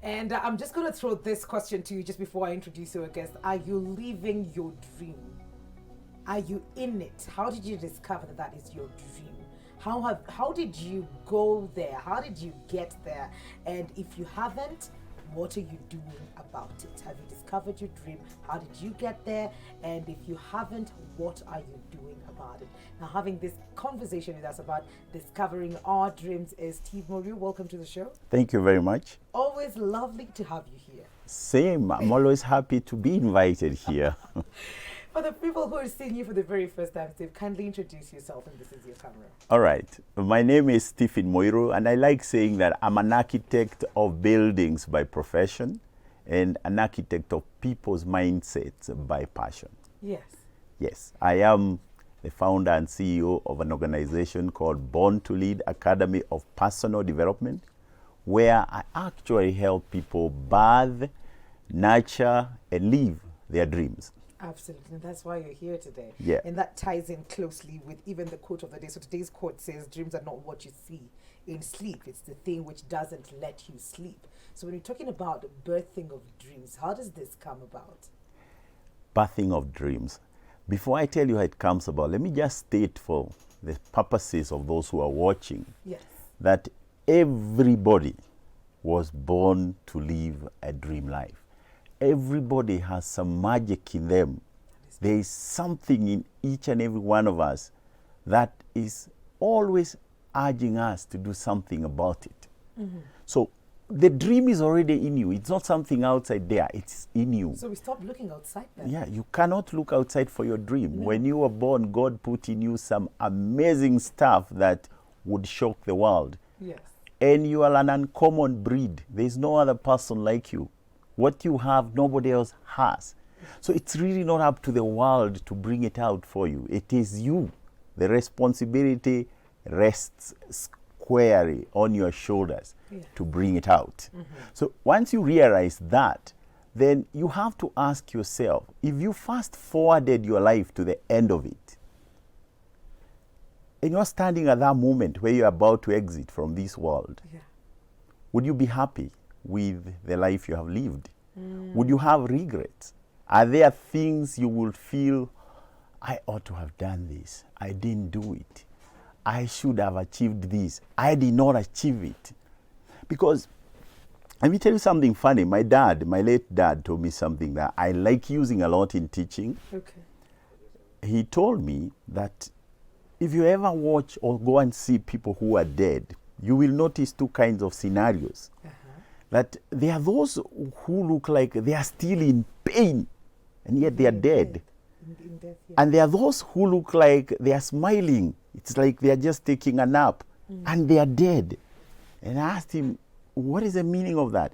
And I'm just going to throw this question to you just before I introduce your guest. Are you living your dream? Are you in it? How did you discover that that is your dream? How did you go there? How did you get there? And if you haven't, what are you doing about it? Have you discovered your dream? How did you get there? And if you haven't, what are you doing about it? Now, having this conversation with us about discovering our dreams is Steve Moru. Welcome to the show. Thank you very much. Always lovely to have you here. Same. I'm always happy to be invited here. For the people who are seeing you for the very first time, Steve, kindly introduce yourself, and this is your camera. All right. My name is Stephen Moiro, and I like saying that I'm an architect of buildings by profession and an architect of people's mindsets by passion. Yes. Yes, I am the founder and CEO of an organization called Born to Lead Academy of Personal Development, where I actually help people birth, nurture, and live their dreams. Absolutely. And that's why you're here today. Yeah. And that ties in closely with even the quote of the day. So today's quote says, dreams are not what you see in sleep. It's the thing which doesn't let you sleep. So when you're talking about the birthing of dreams, how does this come about? Birthing of dreams. Before I tell you how it comes about, let me just state for the purposes of those who are watching Yes. that everybody was born to live a dream life. Everybody has some magic in them. There is something in each and every one of us that is always urging us to do something about it. Mm-hmm. So the dream is already in you. It's not something outside there. It's in you. So we stop looking outside then. Yeah, you cannot look outside for your dream. No. When you were born, God put in you some amazing stuff that would shock the world. Yes. And you are an uncommon breed. There is no other person like you. What you have, nobody else has. So it's really not up to the world to bring it out for you. It is you. The responsibility rests squarely on your shoulders to bring it out. Mm-hmm. So once you realize that, then you have to ask yourself, if you fast forwarded your life to the end of it, and you're standing at that moment where you're about to exit from this world, would you be happy with the life you have lived? Would you have regrets? Are there things you will feel, I ought to have done this, I didn't do it, I should have achieved this, I did not achieve it? Because let me tell you something funny. My late dad told me something that I like using a lot in teaching. Okay. He told me that if you ever watch or go and see people who are dead, you will notice two kinds of scenarios. That there are those who look like they are still in pain, and yet they are dead. In death, yeah. And there are those who look like they are smiling. It's like they are just taking a nap, and they are dead. And I asked him, what is the meaning of that?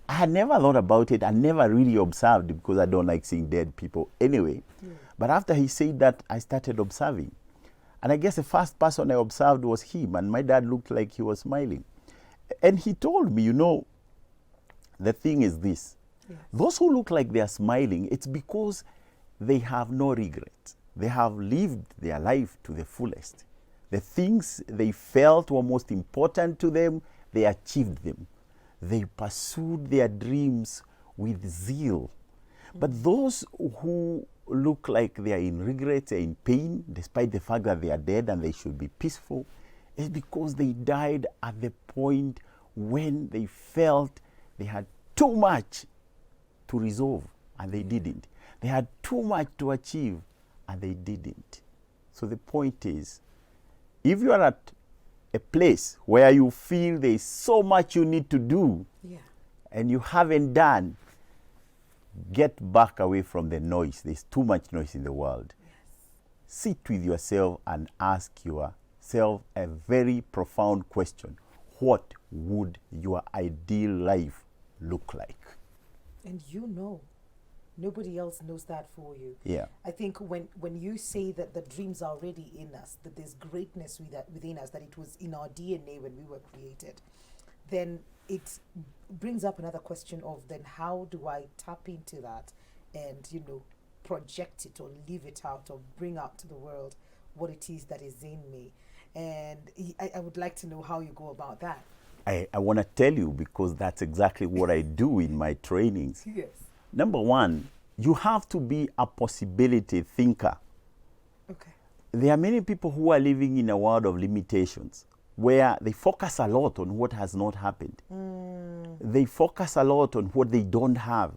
I had never thought about it. I never really observed it because I don't like seeing dead people anyway. But after he said that, I started observing. And I guess the first person I observed was him, and my dad looked like he was smiling. And he told me, the thing is this. Yes. Those who look like they are smiling, it's because they have no regrets. They have lived their life to the fullest. The things they felt were most important to them, they achieved them. They pursued their dreams with zeal. But those who look like they are in regret, they are in pain, despite the fact that they are dead and they should be peaceful, is because they died at the point when they felt they had too much to resolve and they didn't. They had too much to achieve and they didn't. So the point is, if you are at a place where you feel there is so much you need to do and you haven't done, get back away from the noise. There's too much noise in the world. Sit with yourself and ask yourself a very profound question. What would your ideal life look like? And nobody else knows that for you. Yeah. I think when you say that the dreams are already in us, that there's greatness within us, that it was in our DNA when we were created, then it brings up another question of then how do I tap into that and, project it or live it out or bring out to the world what it is that is in me. And I would like to know how you go about that. I want to tell you because that's exactly what I do in my trainings. Yes. Number one, you have to be a possibility thinker. Okay. There are many people who are living in a world of limitations where they focus a lot on what has not happened. They focus a lot on what they don't have.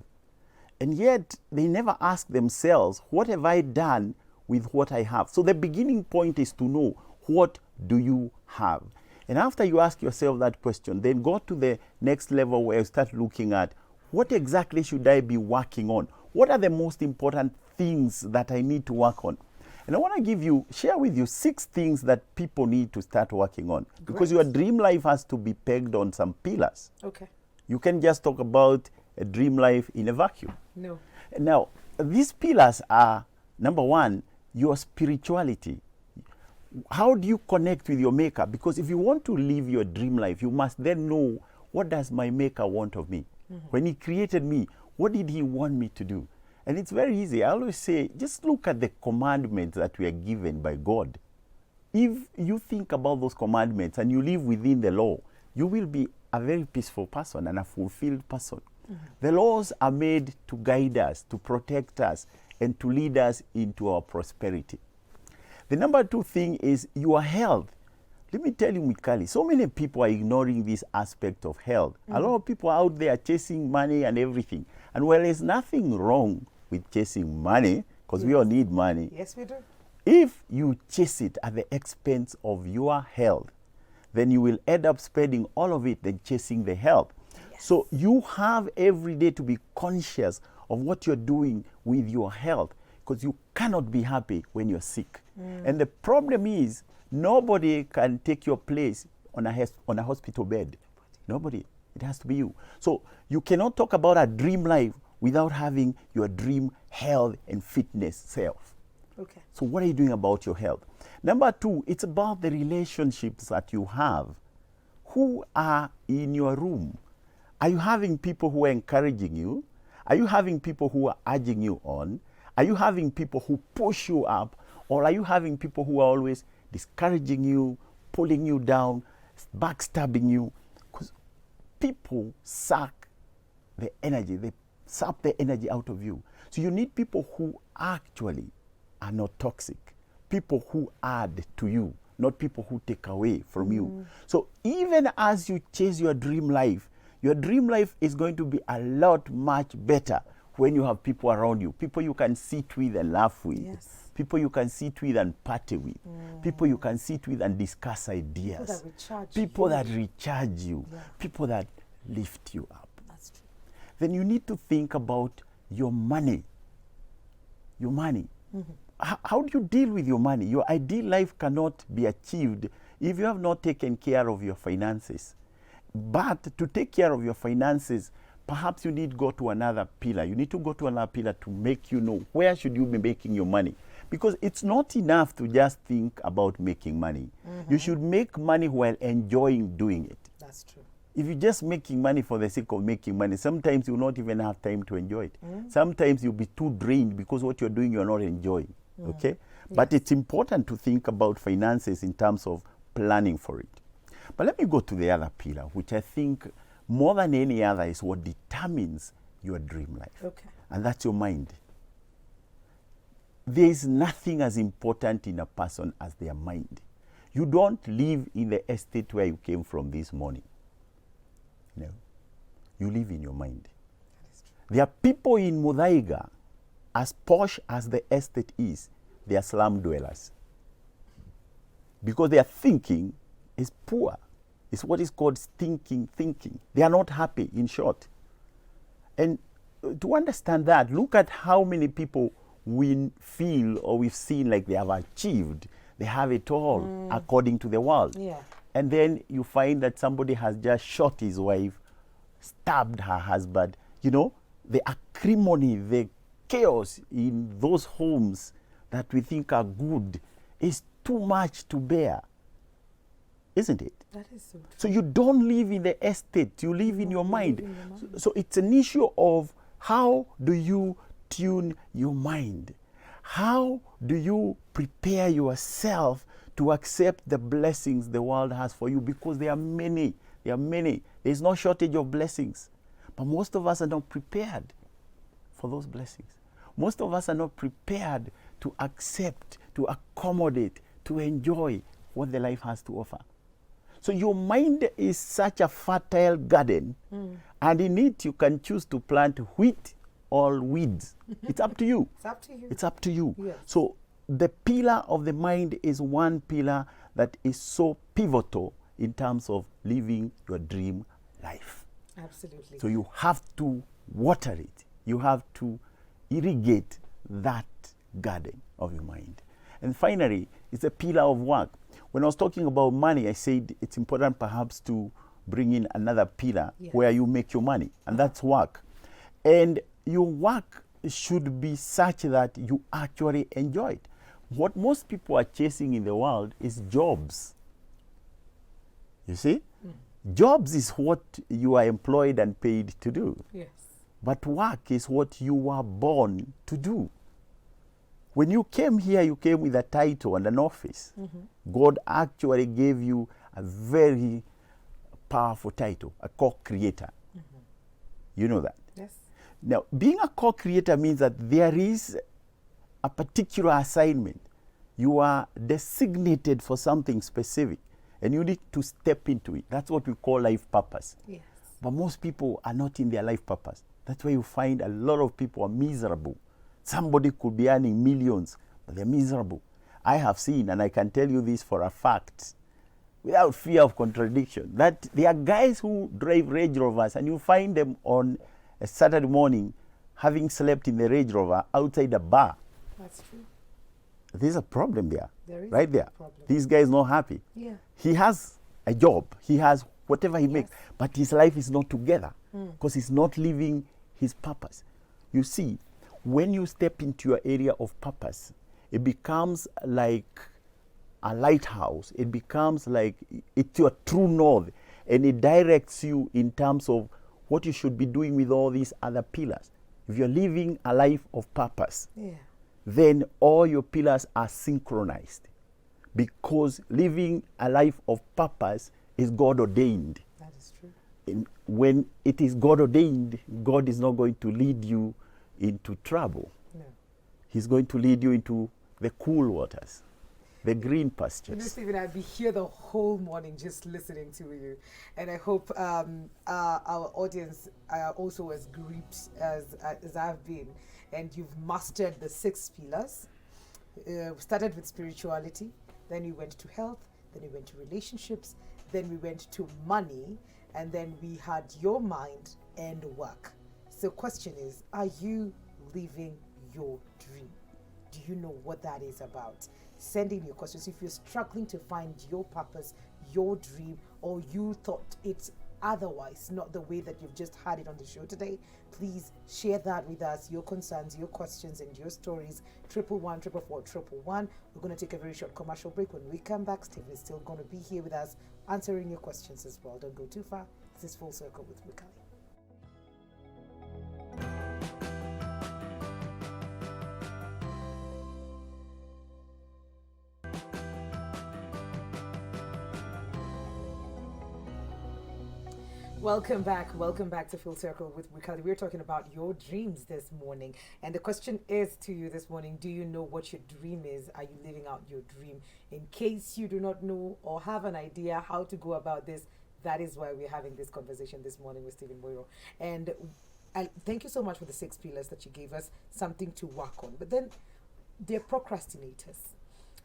And yet, they never ask themselves, what have I done with what I have? So the beginning point is to know, what do you have? And after you ask yourself that question, then go to the next level where you start looking at, what exactly should I be working on? What are the most important things that I need to work on? And I want to share with you 6 things that people need to start working on. Because your dream life has to be pegged on some pillars. Okay. You can just talk about a dream life in a vacuum. No. Now, these pillars are, number one, your spirituality. How do you connect with your maker? Because if you want to live your dream life, you must then know, what does my maker want of me? When he created me, what did he want me to do? And it's very easy. I always say, just look at the commandments that we are given by God. If you think about those commandments and you live within the law, you will be a very peaceful person and a fulfilled person. The laws are made to guide us, to protect us, and to lead us into our prosperity. The number 2 thing is your health. Let me tell you, Mikali, so many people are ignoring this aspect of health. A lot of people out there chasing money and everything. And while there's nothing wrong with chasing money, because we all need money, Yes, we do. if you chase it at the expense of your health, then you will end up spending all of it than chasing the health. So you have every day to be conscious of what you're doing with your health, because you cannot be happy when you're sick. And the problem is, nobody can take your place on a hospital bed. Nobody. It has to be you. So you cannot talk about a dream life without having your dream health and fitness self. Okay. So what are you doing about your health? Number 2, it's about the relationships that you have. Who are in your room? Are you having people who are encouraging you? Are you having people who are urging you on? Are you having people who push you up? Or are you having people who are always discouraging you, pulling you down, backstabbing you? Because people suck the energy. They suck the energy out of you. So you need people who actually are not toxic. People who add to you, not people who take away from you. So even as you chase your dream life is going to be a lot much better when you have people around you, people you can sit with and laugh with, people you can sit with and party with, people you can sit with and discuss ideas, people that recharge you, people that lift you up. That's true. Then you need to think about your money. Your money. How do you deal with your money? Your ideal life cannot be achieved if you have not taken care of your finances. But to take care of your finances, perhaps you need to go to another pillar. You need to go to another pillar to make you know where should you be making your money. Because it's not enough to just think about making money. You should make money while enjoying doing it. That's true. If you're just making money for the sake of making money, sometimes you'll not even have time to enjoy it. Sometimes you'll be too drained because what you're doing you're not enjoying. Okay? But it's important to think about finances in terms of planning for it. But let me go to the other pillar, which I think more than any other is what determines your dream life. Okay. And that's your mind. There is nothing as important in a person as their mind. You don't live in the estate where you came from this morning. No. You live in your mind. There are people in Muthaiga, as posh as the estate is, they are slum dwellers. Because their thinking is poor. It's what is called stinking thinking. They are not happy, in short. And to understand that, look at how many people we feel or we've seen like they have achieved. They have it all according to the world. Yeah. And then you find that somebody has just shot his wife, stabbed her husband. You know, the acrimony, the chaos in those homes that we think are good is too much to bear. Isn't it? That is so true. So you don't live in the estate, you live in your mind. So it's an issue of how do you tune your mind? How do you prepare yourself to accept the blessings the world has for you? Because there are many There are many. There's no shortage of blessings. But most of us are not prepared for those blessings. Most of us are not prepared to accept, to accommodate, to enjoy what the life has to offer. So your mind is such a fertile garden, and in it you can choose to plant wheat or weeds. It's up to you. It's up to you. It's up to you. Yes. So the pillar of the mind is one pillar that is so pivotal in terms of living your dream life. Absolutely. So you have to water it. You have to irrigate that garden of your mind. And finally, it's a pillar of work. When I was talking about money, I said it's important perhaps to bring in another pillar where you make your money, and that's work. And your work should be such that you actually enjoy it. What most people are chasing in the world is jobs. You see? Jobs is what you are employed and paid to do. Yes. But work is what you were born to do. When you came here, you came with a title and an office. God actually gave you a very powerful title, a co-creator. You know that? Yes. Now, being a co-creator means that there is a particular assignment. You are designated for something specific, and you need to step into it. That's what we call life purpose. Yes. But most people are not in their life purpose. That's why you find a lot of people are miserable. Somebody could be earning millions, but they're miserable. I have seen, and I can tell you this for a fact, without fear of contradiction, that there are guys who drive Range Rovers, and you find them on a Saturday morning having slept in the Range Rover outside a bar. That's true. There's a problem there, There is right there. problem. This guy is not happy. Yeah. He has a job. He has whatever he makes, but his life is not together because he's not living his purpose. You see, when you step into your area of purpose, it becomes like a lighthouse. It becomes like it's your true north, and it directs you in terms of what you should be doing with all these other pillars. If you're living a life of purpose, then all your pillars are synchronized, because living a life of purpose is God ordained. That is true. And when it is God ordained, God is not going to lead you into trouble. No. He's going to lead you into the cool waters, the green You know, pastures. Stephen, I'd be here the whole morning just listening to you, and I hope our audience are also as gripped as I've been. And you've mastered the 6 pillars. Started with spirituality, then we went to health, then we went to relationships, then we went to money, and then we had your mind and work. So question is, are you living your dream? Do you know what that is about? Send in your questions. If you're struggling to find your purpose, your dream, or you thought it's otherwise, not the way that you've just had it on the show today, please share that with us, your concerns, your questions, and your stories. 111 444 111. We're going to take a very short commercial break. When we come back, Stephen is still going to be here with us, answering your questions as well. Don't go too far. This is Full Circle with Mikali. Welcome back to Full Circle with Mikali. We're talking about your dreams this morning, and the question is to you this morning: do you know what your dream is? Are you living out your dream? In case you do not know or have an idea how to go about this, that is why we're having this conversation this morning with Stephen Boyro. And thank you so much for the 6 pillars that you gave us, something to work on. But then they're procrastinators,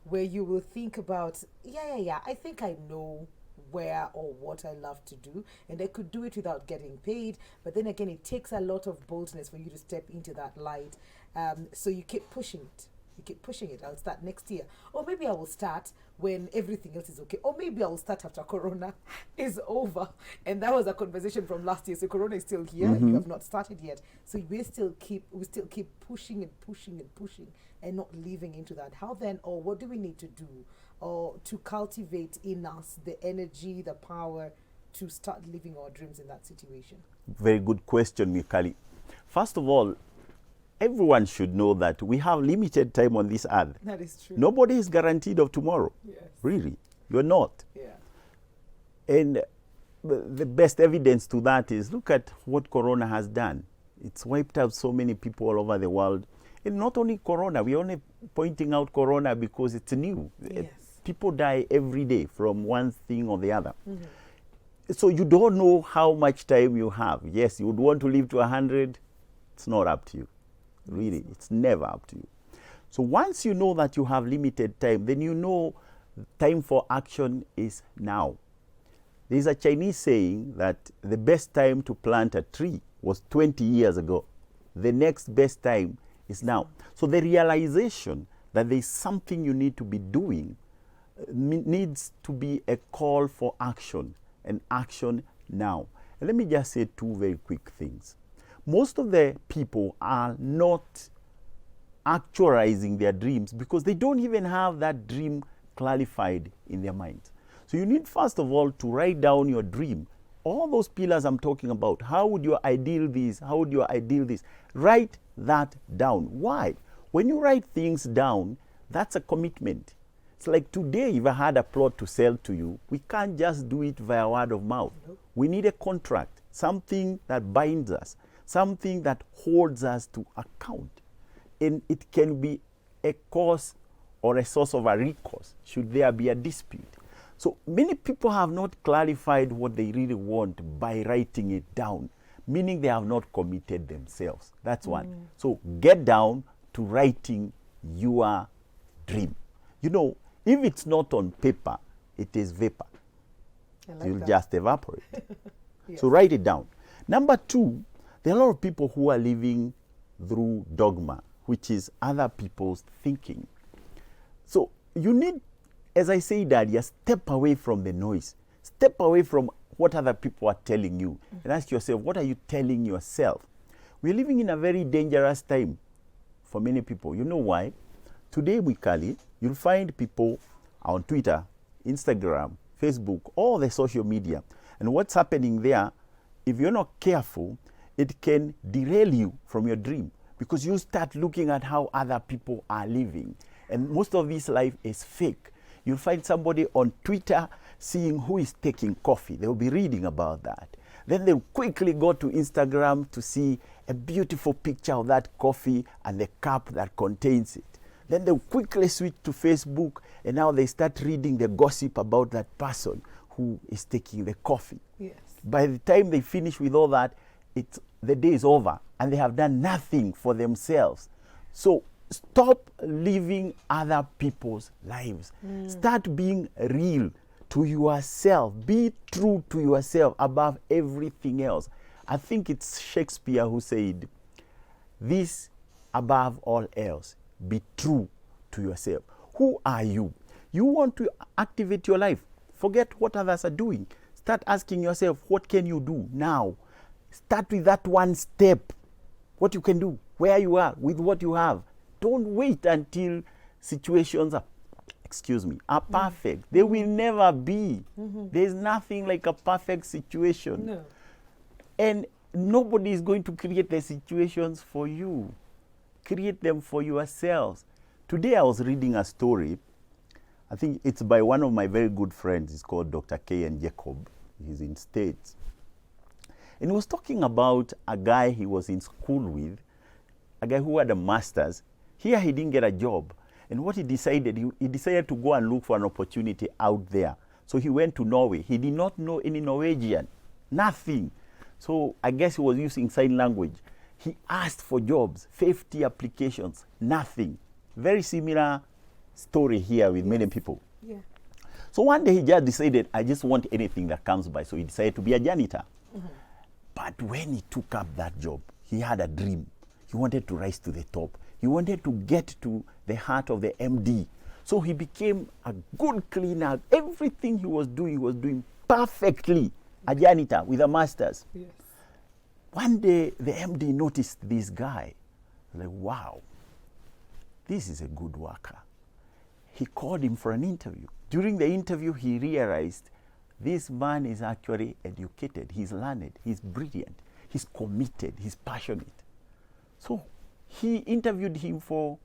where you will think about, I think I know where or what I love to do, and I could do it without getting paid. But then again, it takes a lot of boldness for you to step into that light. So you keep pushing it. I'll start next year, or maybe I will start when everything else is okay, or maybe I will start after Corona is over. And that was a conversation from last year. So Corona is still here. You have not started yet. So we still keep pushing and not living into that. How then, or what do we need to do, or to cultivate in us the energy, the power to start living our dreams in that situation? Very good question, Mikali. First of all, everyone should know that we have limited time on this earth. That is true. Nobody is guaranteed of tomorrow. Yes. Really. You're not. Yeah. And the best evidence to that is look at what Corona has done. It's wiped out so many people all over the world. And not only Corona, we're only pointing out Corona because it's new. Yes. People die every day from one thing or the other. So you don't know how much time you have. Yes, you would want to live to 100. It's not up to you. Really, it's never up to you. So once you know that you have limited time, then you know time for action is now. There's a Chinese saying that the best time to plant a tree was 20 years ago. The next best time is now. So the realization that there's something you need to be doing needs to be a call for action, and action now. And let me just say two very quick things. Most of the people are not actualizing their dreams because they don't even have that dream clarified in their minds. So you need, first of all, to write down your dream. All those pillars I'm talking about, how would your ideal this, how would your ideal this? Write that down. Why? When you write things down, that's a commitment. It's like today, if I had a plot to sell to you, we can't just do it via word of mouth. We need a contract, something that binds us, something that holds us to account. And it can be a cause or a source of a recourse should there be a dispute. So many people have not clarified what they really want by writing it down, meaning they have not committed themselves. That's one. So get down to writing your dream. You know, if it's not on paper, it is vapor. You'll just evaporate. Yes. So write it down. Number two, there are a lot of people who are living through dogma, which is other people's thinking. So you need, as I said earlier, step away from the noise. Step away from what other people are telling you and ask yourself, what are you telling yourself? We're living in a very dangerous time for many people. You know why? Today, Mikali, you'll find people on Twitter, Instagram, Facebook, all the social media. And what's happening there, if you're not careful, it can derail you from your dream because you start looking at how other people are living. And most of this life is fake. You'll find somebody on Twitter seeing who is taking coffee. They'll be reading about that. Then they'll quickly go to Instagram to see a beautiful picture of that coffee and the cup that contains it. Then they'll quickly switch to Facebook, and now they start reading the gossip about that person who is taking the coffee. Yes. By the time they finish with all that, the day is over, and they have done nothing for themselves. So stop living other people's lives. Start being real to yourself. Be true to yourself above everything else. I think it's Shakespeare who said, this above all else, be true to yourself. Who are you? You want to activate your life. Forget what others are doing. Start asking yourself, what can you do now? Start with that one step. What you can do, where you are, with what you have. Don't wait until situations are perfect. They will never be. There's nothing like a perfect situation. No. And nobody is going to create the situations for you. Create them for yourselves. Today I was reading a story. I think it's by one of my very good friends. It's called Dr. K. and Jacob. He's in States. And he was talking about a guy he was in school with, a guy who had a master's. Here he didn't get a job. And what he decided to go and look for an opportunity out there. So he went to Norway. He did not know any Norwegian, nothing. So I guess he was using sign language. He asked for jobs, 50 applications, nothing. Very similar story here with many people. Yeah. So one day he just decided, I just want anything that comes by. So he decided to be a janitor. But when he took up that job, he had a dream. He wanted to rise to the top. He wanted to get to the heart of the MD. So he became a good cleaner. Everything he was doing perfectly. A janitor with a master's. Yes. One day, the MD noticed this guy. Like, wow, this is a good worker. He called him for an interview. During the interview, he realized this man is actually educated. He's learned. He's brilliant. He's committed. He's passionate. So he interviewed him for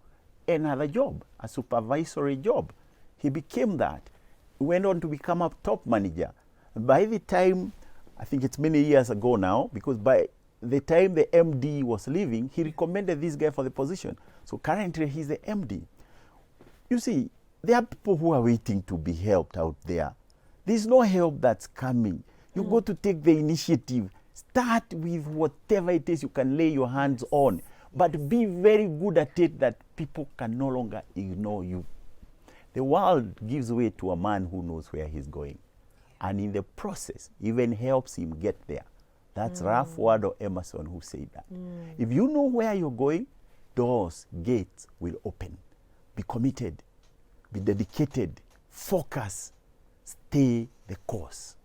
another job, a supervisory job. He became that. He went on to become a top manager. By the time I think it's many years ago now, because by the time the MD was leaving, he recommended this guy for the position. So currently he's the MD. You see, there are people who are waiting to be helped out there. There's no help that's coming. You go to take the initiative. Start with whatever it is you can lay your hands on, but be very good at it that people can no longer ignore you. The world gives way to a man who knows where he's going, and in the process even helps him get there. That's Ralph Waldo Emerson who said that. If you know where you're going, doors, gates will open. Be committed, be dedicated, focus, stay the course.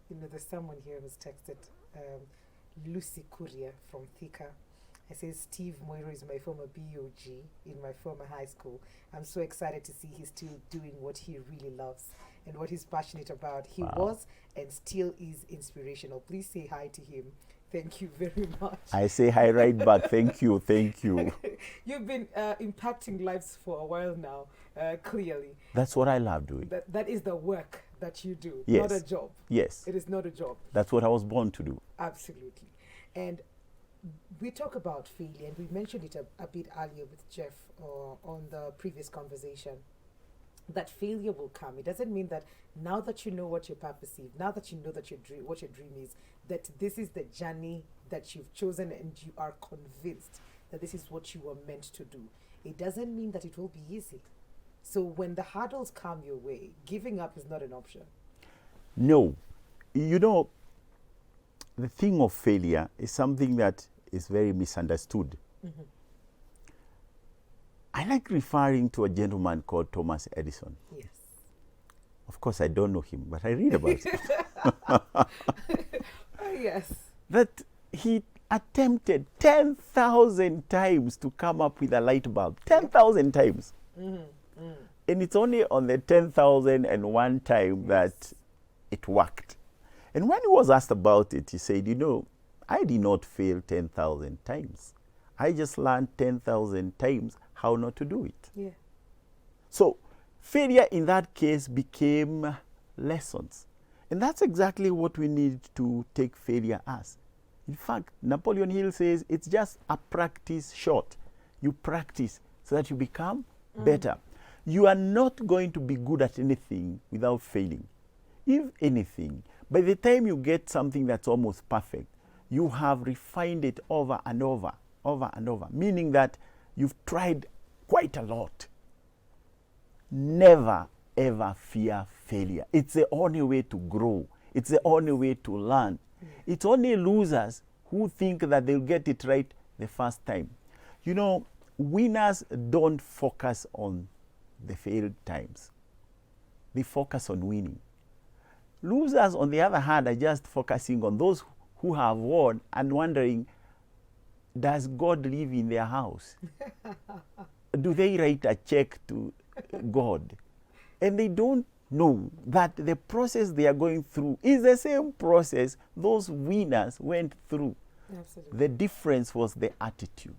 You know, there's someone here who's texted, Lucy Courier from Thika. I say, Steve Moiro is my former BOG in my former high school. I'm so excited to see he's still doing what he really loves and what he's passionate about. He was and still is inspirational. Please say hi to him. Thank you very much. I say hi right back. Thank you. Thank you. You've been impacting lives for a while now, clearly. That's what I love doing. That is the work that you do, Yes. not a job. Yes. It is not a job. That's what I was born to do. Absolutely. And we talk about failure, and we mentioned it a bit earlier with Jeff on the previous conversation, that failure will come. It doesn't mean that now that you know what your purpose is, now that you know that what your dream is, that this is the journey that you've chosen and you are convinced that this is what you were meant to do. It doesn't mean that it will be easy. So when the hurdles come your way, giving up is not an option. No. You know, the thing of failure is something that is very misunderstood. I like referring to a gentleman called Thomas Edison. Yes. Of course, I don't know him, but I read about it. Yes. That he attempted 10,000 times to come up with a light bulb. 10,000 times. And it's only on the 10,001 time that it worked. And when he was asked about it, he said, you know, I did not fail 10,000 times. I just learned 10,000 times how not to do it. Yeah. So failure in that case became lessons. And that's exactly what we need to take failure as. In fact, Napoleon Hill says it's just a practice shot. You practice so that you become better. You are not going to be good at anything without failing. If anything, by the time you get something that's almost perfect, you have refined it over and over, meaning that you've tried quite a lot. Never, ever fear failure. It's the only way to grow. It's the only way to learn. It's only losers who think that they'll get it right the first time. You know, winners don't focus on the failed times. They focus on winning. Losers, on the other hand, are just focusing on those who have won and wondering, does God live in their house? Do they write a check to God? And they don't know that the process they are going through is the same process those winners went through. Absolutely. The difference was the attitude.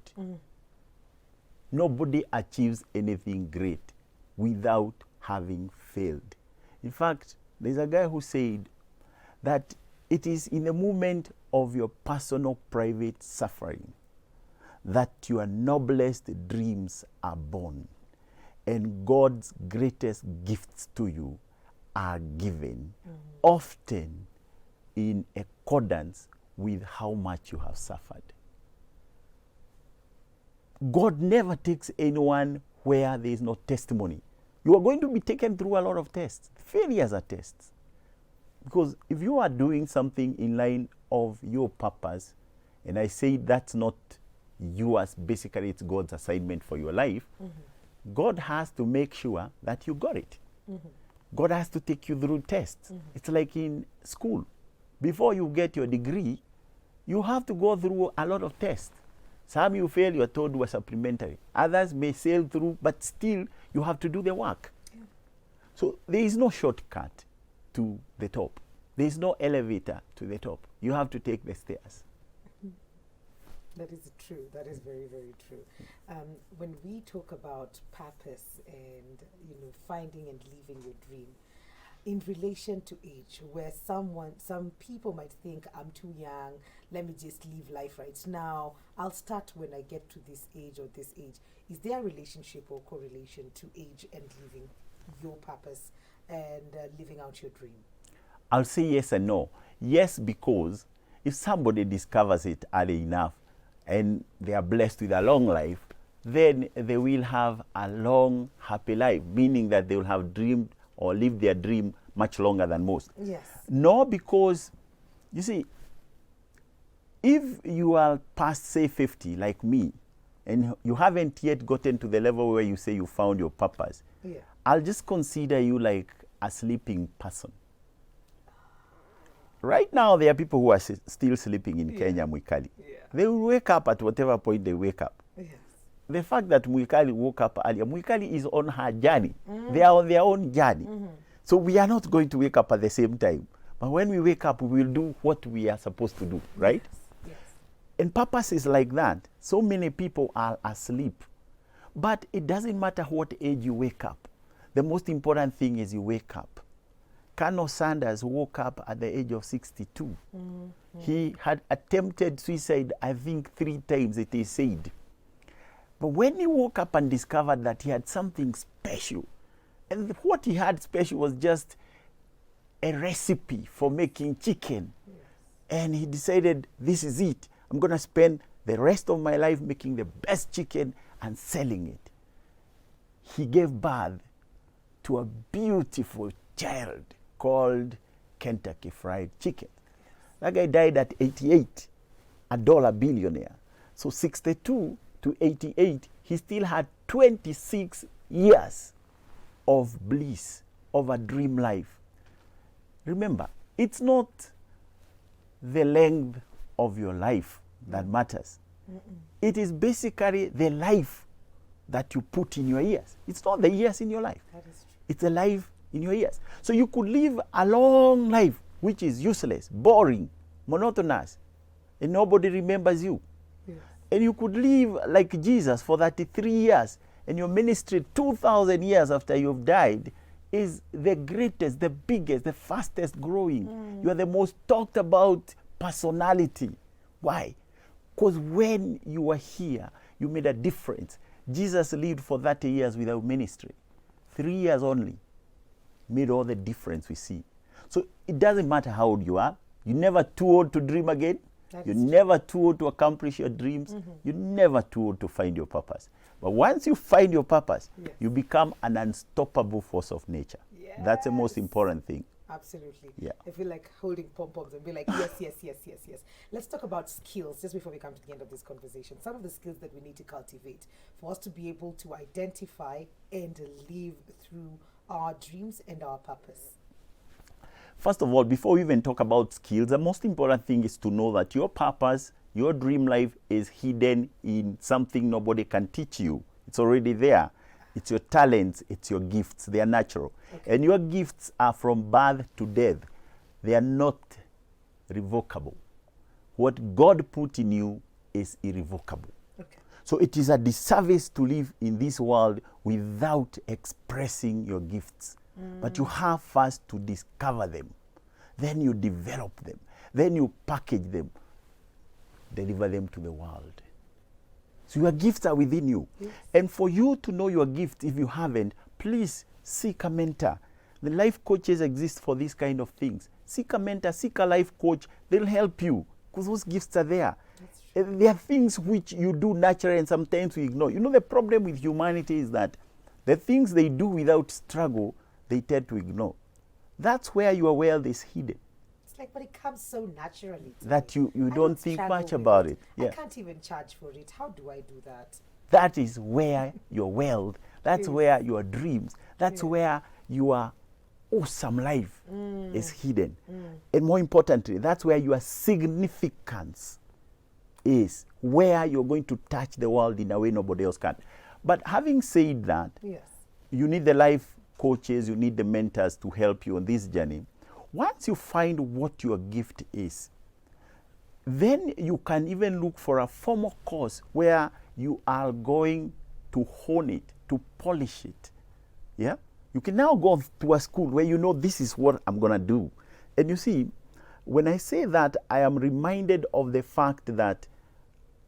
Nobody achieves anything great without having failed. In fact, there's a guy who said that it is in the moment of your personal private suffering that your noblest dreams are born, and God's greatest gifts to you are given, often in accordance with how much you have suffered. God never takes anyone where there is no testimony. You are going to be taken through a lot of tests. Failures are tests. Because if you are doing something in line of your purpose, and I say that's not yours, basically it's God's assignment for your life, God has to make sure that you got it. God has to take you through tests. It's like in school. Before you get your degree, you have to go through a lot of tests. Some you fail, you are told were supplementary. Others may sail through, but still you have to do the work. So there is no shortcut to the top. There is no elevator to the top. You have to take the stairs. That is true. That is very, very true. When we talk about purpose and finding and living your dream, in relation to age, where some people might think, I'm too young, let me just live life right now, I'll start when I get to this age or this age. Is there a relationship or correlation to age and living your purpose and living out your dream? I'll say yes and no. Yes, because if somebody discovers it early enough and they are blessed with a long life, then they will have a long, happy life, meaning that they will have dreamed or lived their dream much longer than most. Yes. No, because, you see, if you are past, say, 50, like me, and you haven't yet gotten to the level where you say you found your purpose, Yeah. I'll just consider you like a sleeping person. Right now, there are people who are still sleeping in Kenya, Mwikali. Yeah. They will wake up at whatever point they wake up. Yes. The fact that Mwikali woke up earlier, Mwikali is on her journey. They are on their own journey. So we are not going to wake up at the same time. But when we wake up, we will do what we are supposed to do, right? Yes. And purpose is like that. So many people are asleep. But it doesn't matter what age you wake up. The most important thing is you wake up. Colonel Sanders woke up at the age of 62. He had attempted suicide, I think, 3 times, it is said. But when he woke up and discovered that he had something special, and what he had special was just a recipe for making chicken. Yes. And he decided, this is it. I'm going to spend the rest of my life making the best chicken and selling it. He gave birth to a beautiful child called Kentucky Fried Chicken. That guy died at 88, a dollar billionaire. So 62 to 88, he still had 26 years of bliss, of a dream life. Remember, it's not the length of your life that matters. It is basically the life that you put in your years. It's not the years in your life. That is true. It's a life in your years. So you could live a long life which is useless, boring, monotonous, and nobody remembers you. Yes. And you could live like Jesus for 33 years, and your ministry 2,000 years after you've died is the greatest, the biggest, the fastest growing. You are the most talked about personality. Why? Because when you were here, you made a difference. Jesus lived for 30 years without ministry. 3 years only made all the difference we see. So it doesn't matter how old you are. You're never too old to dream again. You're never too old to accomplish your dreams. You're never too old to find your purpose. But once you find your purpose, Yes. you become an unstoppable force of nature. That's the most important thing. Absolutely. Yeah. I feel like holding pom-poms and be like, yes, yes, yes, yes, yes. Let's talk about skills just before we come to the end of this conversation. Some of the skills that we need to cultivate for us to be able to identify and live through our dreams and our purpose. First of all, before we even talk about skills, the most important thing is to know that your purpose, your dream life is hidden in something nobody can teach you. It's already there. It's your talents, it's your gifts. They are natural. Okay. And your gifts are from birth to death. They are not revocable. What God put in you is irrevocable. Okay. So it is a disservice to live in this world without expressing your gifts. But you have first to discover them. Then you develop them. Then you package them. Deliver them to the world. So your gifts are within you. Yes. And for you to know your gift, if you haven't, please seek a mentor. The life coaches exist for these kind of things. Seek a mentor, seek a life coach. They'll help you because those gifts are there. There are things which you do naturally and sometimes we ignore. You know, the problem with humanity is that the things they do without struggle, they tend to ignore. That's where your wealth is hidden. It's like, but it comes so naturally to that me. you I don't think struggle much with about it. I can't even charge for it. How do I do that? That is where your wealth, that's Yes. where your dreams, that's Yes. where your awesome life is hidden. And more importantly, that's where your significance is, where you're going to touch the world in a way nobody else can. But having said that, Yes. you need the life coaches, you need the mentors to help you on this journey. Once you find what your gift is, then you can even look for a formal course where you are going to hone it, to polish it. Yeah? You can now go to a school where you know this is what I'm going to do. And you see, when I say that, I am reminded of the fact that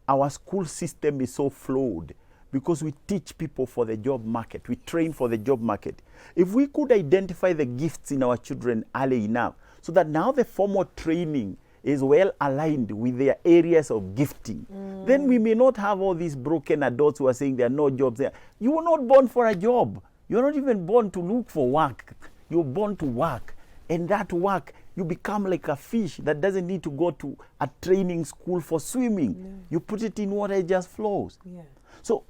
our school system is so flawed because we teach people for the job market. We train for the job market. If we could identify the gifts in our children early enough, so that now the formal training is well aligned with their areas of gifting, then we may not have all these broken adults who are saying there are no jobs there. You were not born for a job. You're not even born to look for work. You're born to work. And that work, you become like a fish that doesn't need to go to a training school for swimming. Yeah. You put it in water, it just flows. Yeah. So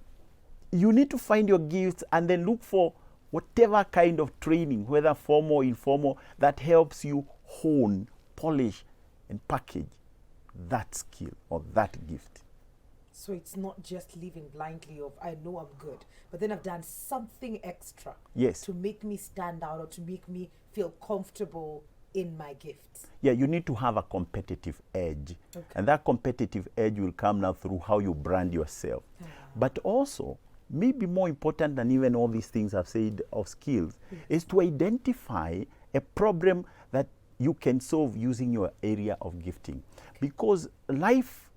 you need to find your gifts and then look for whatever kind of training, whether formal or informal, that helps you hone, polish, and package that skill or that gift. So it's not just living blindly of I know I'm good, but then I've done something extra Yes. to make me stand out or to make me feel comfortable in my gifts. Yeah, you need to have a competitive edge. Okay. And that competitive edge will come now through how you brand yourself. But also, maybe more important than even all these things I've said of skills, is to identify a problem that you can solve using your area of gifting. Because life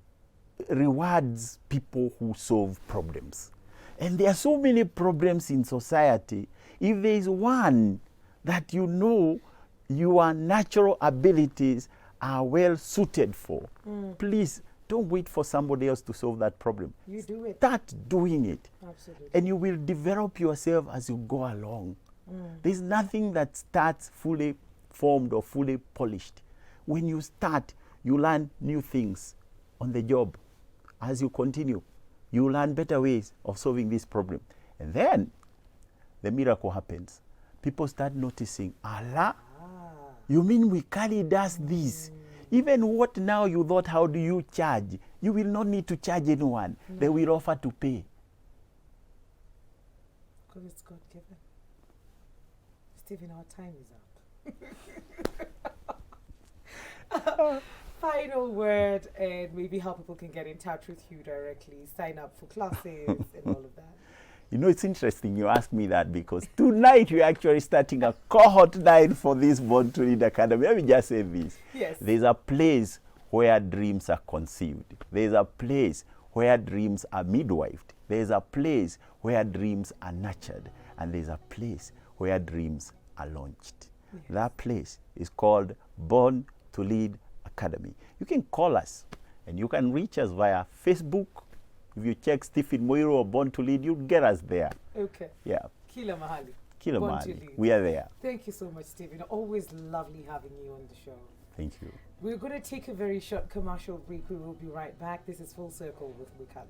rewards people who solve problems. And there are so many problems in society. If there is one that you know your natural abilities are well suited for, please don't wait for somebody else to solve that problem. You do it. Start doing it. Absolutely. And you will develop yourself as you go along. There's nothing that starts fully formed or fully polished. When you start, you learn new things on the job. As you continue, you learn better ways of solving this problem. And then the miracle happens. People start noticing, Allah, you mean Wikali does this? Even what now you thought, how do you charge? You will not need to charge anyone. They will offer to pay. Because it's God given. Stephen, our time is up. Final word, and maybe how people can get in touch with you directly, sign up for classes and all of that. You know, it's interesting you ask me that because tonight we're actually starting a cohort 9 for this Born to Lead Academy. Let me just say this. Yes. There's a place where dreams are conceived. There's a place where dreams are midwifed. There's a place where dreams are nurtured. And there's a place where dreams are launched. Yes. That place is called Born to Lead Academy. You can call us and you can reach us via Facebook. If you check Stephen Moiro or Born to Lead, you'll get us there. Okay. Yeah. Kila Mahali. Kila Born Mahali. to Lead. We are there. Thank you so much, Stephen. Always lovely having you on the show. Thank you. We're going to take a very short commercial break. We will be right back. This is Full Circle with Wikali.